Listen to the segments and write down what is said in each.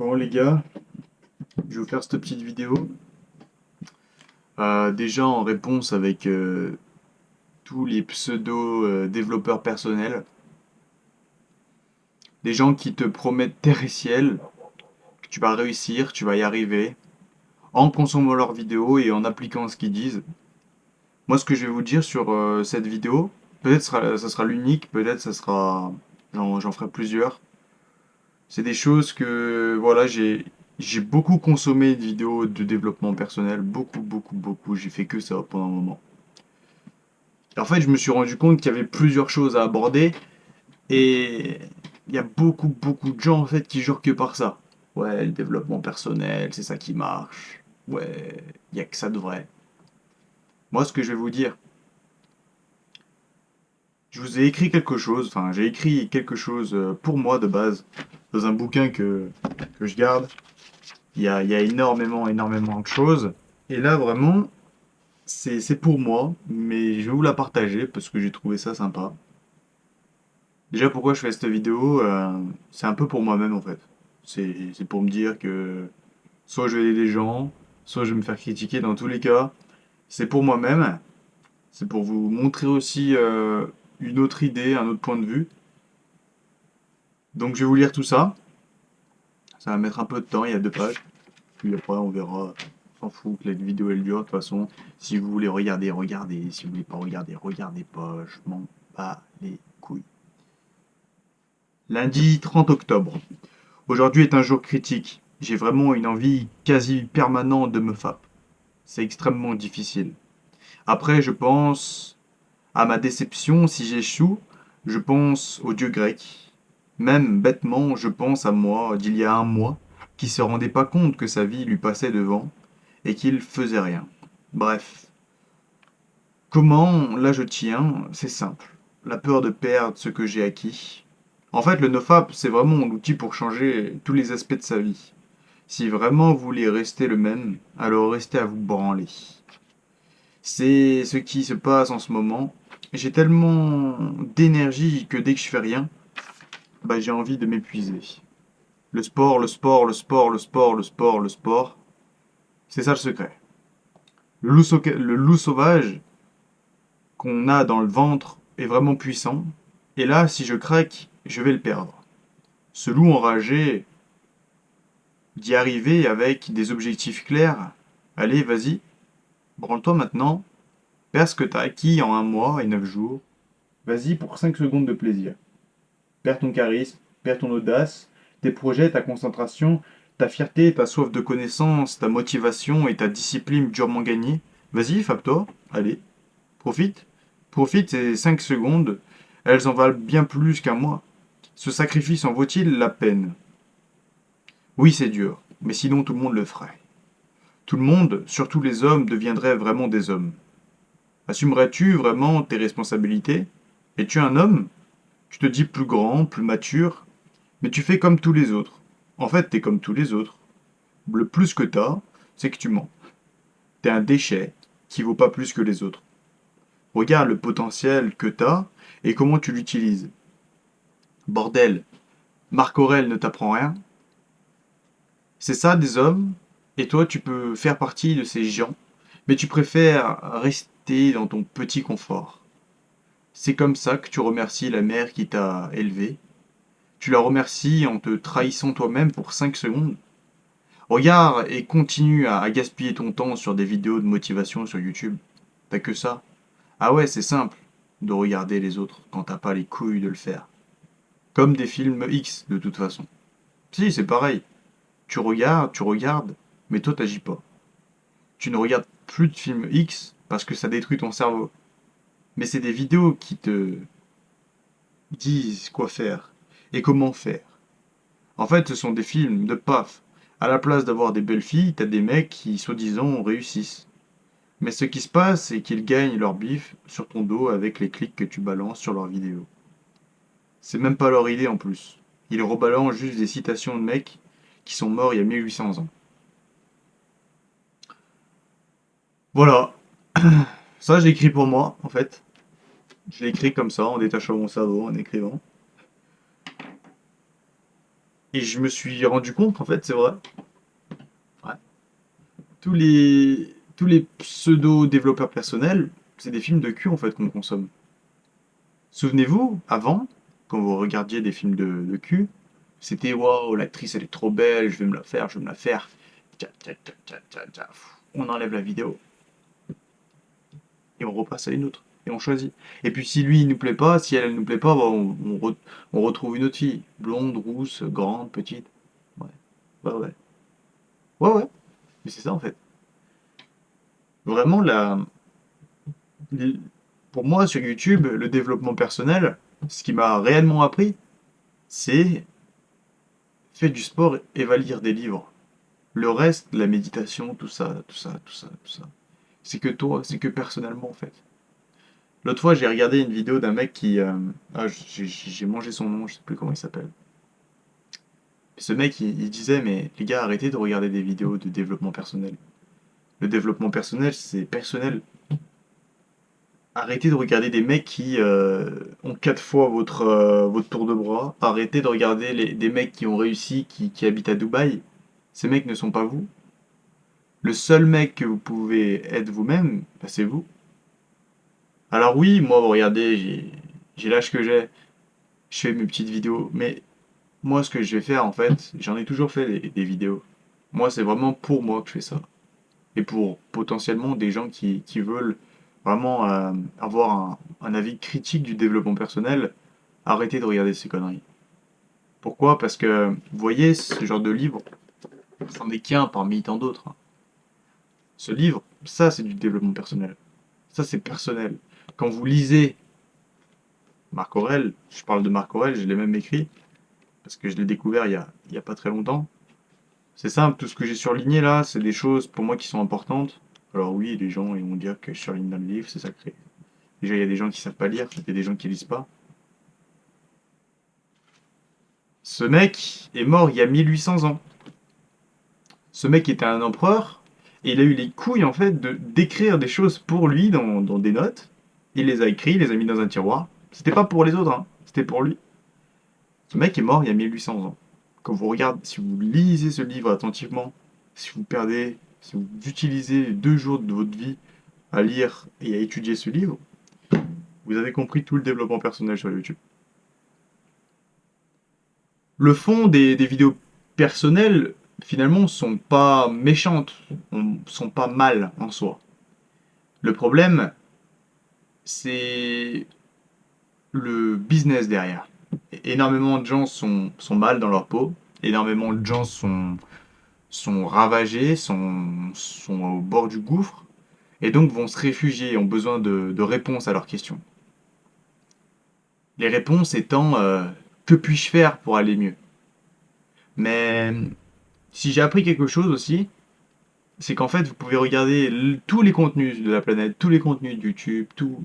Bon les gars, je vais vous faire cette petite vidéo. Déjà en réponse avec tous les pseudo développeurs personnels, des gens qui te promettent terre et ciel, que tu vas réussir, tu vas y arriver, en consommant leurs vidéos et en appliquant ce qu'ils disent. Moi ce que je vais vous dire sur cette vidéo, peut-être ça sera l'unique, peut-être ça sera, j'en ferai plusieurs. C'est des choses que voilà, j'ai beaucoup consommé de vidéos de développement personnel, beaucoup, beaucoup, beaucoup. J'ai fait que ça pendant un moment. Et en fait, je me suis rendu compte qu'il y avait plusieurs choses à aborder et il y a beaucoup, beaucoup de gens en fait qui jurent que par ça. Ouais, le développement personnel, c'est ça qui marche. Ouais, il y a que ça de vrai. Moi, ce que je vais vous dire, je vous ai écrit quelque chose, enfin, j'ai écrit quelque chose pour moi de base dans un bouquin que je garde. Il y a énormément, énormément de choses. Et là, vraiment, c'est pour moi, mais je vais vous la partager parce que j'ai trouvé ça sympa. Déjà, pourquoi je fais cette vidéo c'est un peu pour moi-même en fait. C'est pour me dire que soit je vais aider des gens, soit je vais me faire critiquer dans tous les cas. C'est pour moi-même. C'est pour vous montrer aussi une autre idée, un autre point de vue. Donc je vais vous lire tout ça. Ça va mettre un peu de temps, il y a 2 pages. Puis après, on verra. On s'en fout que la vidéo elle dure. De toute façon, si vous voulez regarder, regardez. Si vous voulez pas regarder, regardez pas. Je m'en bats les couilles. Lundi 30 octobre. Aujourd'hui est un jour critique. J'ai vraiment une envie quasi permanente de me FAP. C'est extrêmement difficile. Après, je pense à ma déception si j'échoue. Je pense au dieu grec. Même bêtement, je pense à moi d'il y a un mois qui se rendait pas compte que sa vie lui passait devant et qu'il faisait rien. Bref, comment là je tiens, c'est simple. La peur de perdre ce que j'ai acquis. En fait, le nofap, c'est vraiment mon outil pour changer tous les aspects de sa vie. Si vraiment vous voulez rester le même, alors restez à vous branler. C'est ce qui se passe en ce moment. J'ai tellement d'énergie que dès que je fais rien, bah j'ai envie de m'épuiser. Le sport, le sport, le sport, le sport, le sport, le sport, c'est ça le secret. Le loup sauvage, qu'on a dans le ventre est vraiment puissant. Et là, si je craque, je vais le perdre. Ce loup enragé, d'y arriver avec des objectifs clairs. Allez, vas-y, branle-toi maintenant. Perds ce que t'as acquis en un mois et 9 jours. Vas-y pour 5 secondes de plaisir. Perds ton charisme, perds ton audace, tes projets, ta concentration, ta fierté, ta soif de connaissance, ta motivation et ta discipline durement gagnée. Vas-y, fab-toi. Allez, profite. Profite ces 5 secondes. Elles en valent bien plus qu'un mois. Ce sacrifice en vaut-il la peine? Oui, c'est dur, mais sinon tout le monde le ferait. Tout le monde, surtout les hommes, deviendraient vraiment des hommes. Assumerais-tu vraiment tes responsabilités? Es-tu un homme? Tu te dis plus grand, plus mature, mais tu fais comme tous les autres. En fait, t'es comme tous les autres. Le plus que t'as, c'est que tu mens. T'es un déchet qui vaut pas plus que les autres. Regarde le potentiel que t'as et comment tu l'utilises. Bordel, Marc Aurèle ne t'apprend rien? C'est ça des hommes, et toi tu peux faire partie de ces gens, mais tu préfères rester dans ton petit confort. C'est comme ça que tu remercies la mère qui t'a élevé. Tu la remercies en te trahissant toi-même pour 5 secondes. Regarde et continue à gaspiller ton temps sur des vidéos de motivation sur YouTube. T'as que ça. Ah ouais, c'est simple de regarder les autres quand t'as pas les couilles de le faire. Comme des films X de toute façon. Si, c'est pareil. Tu regardes, mais toi t'agis pas. Tu ne regardes plus de films X parce que ça détruit ton cerveau. Mais c'est des vidéos qui te disent quoi faire et comment faire. En fait, ce sont des films de paf. À la place d'avoir des belles filles, t'as des mecs qui, soi-disant, réussissent. Mais ce qui se passe, c'est qu'ils gagnent leur bif sur ton dos avec les clics que tu balances sur leurs vidéos. C'est même pas leur idée en plus. Ils rebalancent juste des citations de mecs qui sont morts il y a 1800 ans. Voilà. Ça, j'ai écrit pour moi, en fait. Je l'ai écrit comme ça, en détachant mon cerveau, en écrivant. Et je me suis rendu compte, en fait, c'est vrai. Ouais. Tous les pseudo-développeurs personnels, c'est des films de cul, en fait, qu'on consomme. Souvenez-vous, avant, quand vous regardiez des films de cul, c'était waouh, l'actrice elle est trop belle, je vais me la faire, je vais me la faire. Tcha, tcha, tcha, tcha, tcha, tcha. On enlève la vidéo et on repasse à une autre. Et on choisit. Et puis si lui il nous plaît pas, si elle, elle nous plaît pas, bah, on retrouve une autre fille. Blonde, rousse, grande, petite. Ouais. Ouais, ouais. Ouais, ouais. Mais c'est ça en fait. Vraiment, l- pour moi sur YouTube, le développement personnel, ce qui m'a réellement appris, c'est fais du sport et va lire des livres. Le reste, la méditation, tout ça, tout ça, tout ça, tout ça, c'est que toi, c'est que personnellement en fait. L'autre fois, j'ai regardé une vidéo d'un mec qui... ah, j'ai mangé son nom, je sais plus comment il s'appelle. Ce mec, il disait, mais les gars, arrêtez de regarder des vidéos de développement personnel. Le développement personnel, c'est personnel. Arrêtez de regarder des mecs qui ont 4 fois votre tour de bras. Arrêtez de regarder des mecs qui ont réussi, qui habitent à Dubaï. Ces mecs ne sont pas vous. Le seul mec que vous pouvez être vous-même, bah, c'est vous. Alors oui, moi, vous regardez, j'ai l'âge que j'ai, je fais mes petites vidéos, mais moi, ce que je vais faire, en fait, j'en ai toujours fait des vidéos. Moi, c'est vraiment pour moi que je fais ça. Et pour potentiellement des gens qui veulent vraiment avoir un avis critique du développement personnel, arrêtez de regarder ces conneries. Pourquoi? Parce que, vous voyez, ce genre de livre, c'en est qu'un parmi tant d'autres, hein. Ce livre, ça, c'est du développement personnel. Ça, c'est personnel. Quand vous lisez Marc Aurèle, je parle de Marc Aurèle, je l'ai même écrit, parce que je l'ai découvert il y a pas très longtemps. C'est simple, tout ce que j'ai surligné là, c'est des choses pour moi qui sont importantes. Alors oui, les gens ils vont dire que je surligne dans le livre, c'est sacré. Déjà, il y a des gens qui savent pas lire, il y a des gens qui lisent pas. Ce mec est mort il y a 1800 ans. Ce mec était un empereur, et il a eu les couilles en fait de d'écrire des choses pour lui dans des notes. Il les a écrits, il les a mis dans un tiroir. C'était pas pour les autres, hein, c'était pour lui. Ce mec est mort il y a 1800 ans. Quand vous regardez, si vous lisez ce livre attentivement, si vous perdez, si vous utilisez 2 jours de votre vie à lire et à étudier ce livre, vous avez compris tout le développement personnel sur YouTube. Le fond des vidéos personnelles, finalement, sont pas méchantes, sont pas mal en soi. Le problème, c'est le business derrière. Énormément de gens sont mal dans leur peau, énormément de gens sont ravagés, sont au bord du gouffre, et donc vont se réfugier, ont besoin de réponses à leurs questions. Les réponses étant que puis-je faire pour aller mieux? Mais si j'ai appris quelque chose aussi, c'est qu'en fait, vous pouvez regarder tous les contenus de la planète, tous les contenus de YouTube, tout.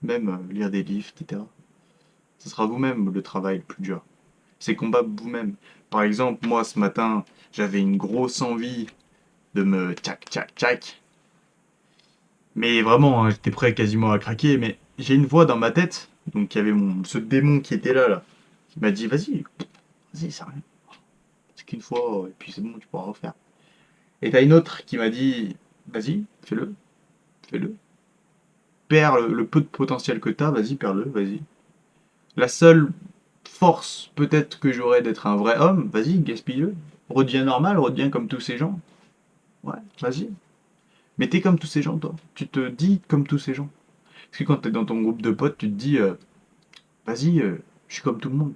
Même lire des livres, etc. Ce sera vous-même le travail le plus dur. C'est combattre vous-même. Par exemple, moi, ce matin, j'avais une grosse envie de me tchac, tchac, tchac. Mais vraiment, hein, j'étais prêt quasiment à craquer. Mais j'ai une voix dans ma tête, donc il y avait ce démon qui était là, qui m'a dit, vas-y, vas-y, ça rien. C'est qu'une fois, et puis c'est bon, tu pourras refaire. Et t'as une autre qui m'a dit, vas-y, fais-le, fais-le. Perds le peu de potentiel que t'as, vas-y, perds-le, vas-y. La seule force peut-être que j'aurais d'être un vrai homme, vas-y, gaspille-le. Redeviens normal, redeviens comme tous ces gens. Ouais, vas-y. Mais t'es comme tous ces gens, toi. Tu te dis comme tous ces gens. Parce que quand t'es dans ton groupe de potes, tu te dis, vas-y, je suis comme tout le monde.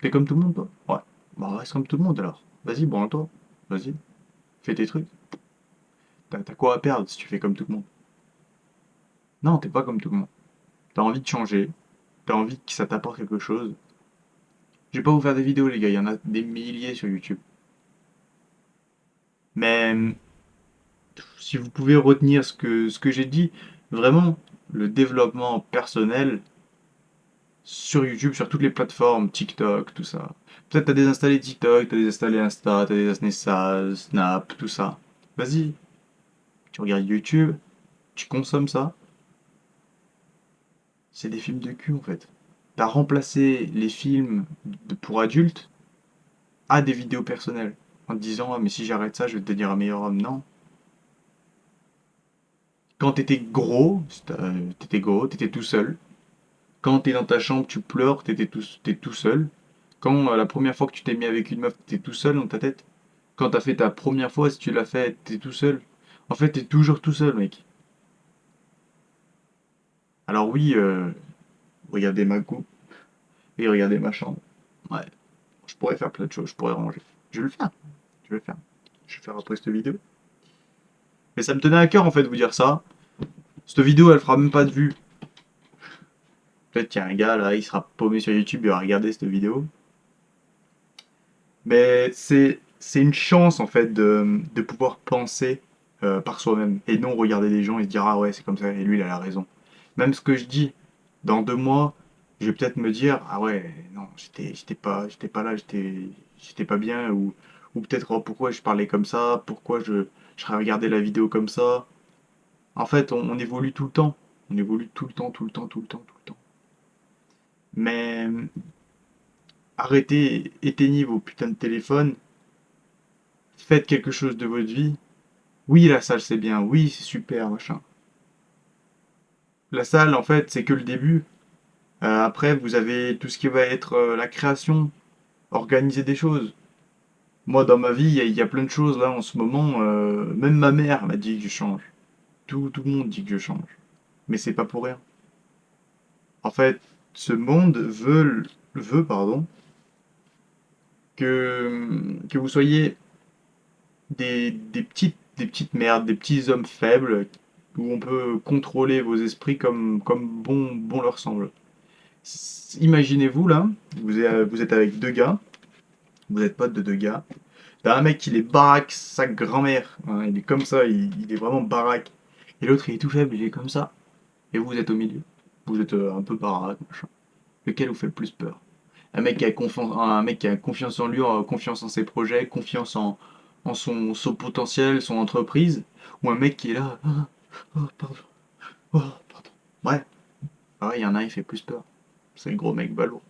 T'es comme tout le monde, toi? Ouais. Bah, reste comme tout le monde alors. Vas-y, branle-toi. Vas-y, fais tes trucs. T'as quoi à perdre si tu fais comme tout le monde? Non, t'es pas comme tout le monde. T'as envie de changer. T'as envie que ça t'apporte quelque chose. Je vais pas vous faire des vidéos, les gars. Il y en a des milliers sur YouTube. Mais si vous pouvez retenir ce que j'ai dit, vraiment, le développement personnel sur YouTube, sur toutes les plateformes, TikTok, tout ça. Peut-être t'as désinstallé TikTok, t'as désinstallé Insta, t'as désinstallé ça, Snap, tout ça. Vas-y, tu regardes YouTube, tu consommes ça. C'est des films de cul en fait. T'as remplacé les films pour adultes à des vidéos personnelles. En te disant, ah, mais si j'arrête ça, je vais devenir un meilleur homme. Non. Quand t'étais gros, t'étais tout seul. Quand t'es dans ta chambre, tu pleures, t'es tout seul. Quand la première fois que tu t'es mis avec une meuf, t'es tout seul dans ta tête. Quand t'as fait ta première fois, si tu l'as fait, t'es tout seul. En fait, t'es toujours tout seul, mec. Alors oui, regardez ma coupe et regardez ma chambre. Ouais, je pourrais faire plein de choses, je pourrais ranger. Je vais le faire, je vais le faire. Je vais le faire après cette vidéo. Mais ça me tenait à cœur en fait de vous dire ça. Cette vidéo, elle fera même pas de vues. Peut-être qu'il y a un gars là, il sera paumé sur YouTube, il va regarder cette vidéo. Mais c'est une chance en fait de pouvoir penser par soi-même et non regarder les gens et se dire ah ouais c'est comme ça et lui il a la raison. Même ce que je dis dans 2 mois, je vais peut-être me dire ah ouais non j'étais pas là j'étais pas bien ou peut-être oh, pourquoi je parlais comme ça pourquoi je serais regardé la vidéo comme ça. En fait on évolue tout le temps, on évolue tout le temps tout le temps tout le temps tout le temps. Mais arrêtez, éteignez vos putains de téléphones, faites quelque chose de votre vie. Oui, la salle c'est bien, oui, c'est super, machin. La salle, en fait, c'est que le début. Après, vous avez tout ce qui va être la création, organiser des choses. Moi, dans ma vie, il y a plein de choses là en ce moment. Même ma mère m'a dit que je change. Tout le monde dit que je change. Mais c'est pas pour rien. En fait, ce monde pardon, que vous soyez des petites merdes, des petits hommes faibles où on peut contrôler vos esprits comme bon leur semble. Imaginez-vous là, vous êtes avec 2 gars, vous êtes potes de 2 gars, t'as un mec qui est baraque, sa grand-mère, hein, il est comme ça, il est vraiment baraque, et l'autre il est tout faible, il est comme ça, et vous êtes au milieu, vous êtes un peu baraque, machin. Lequel vous fait le plus peur? Un mec qui a confiance en lui, confiance en ses projets, confiance en son potentiel, son entreprise, ou un mec qui est là, ah, oh, pardon, oh, pardon. Ouais, pareil, il y en a un, il fait plus peur. C'est le gros mec balourd.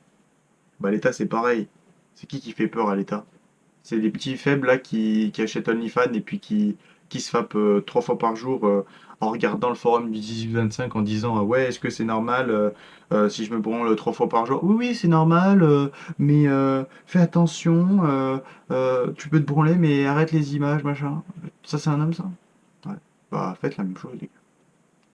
Bah, l'État, c'est pareil. C'est qui fait peur à l'État? C'est les petits faibles là qui achètent OnlyFans et puis qui se frappent 3 fois par jour en regardant le forum du 18-25 en disant ouais, est-ce que c'est normal si je me branle 3 fois par jour? Oui, oui, c'est normal, mais fais attention, tu peux te branler, mais arrête les images, machin. Ça, c'est un homme, ça? Ouais. Bah, faites la même chose, les gars.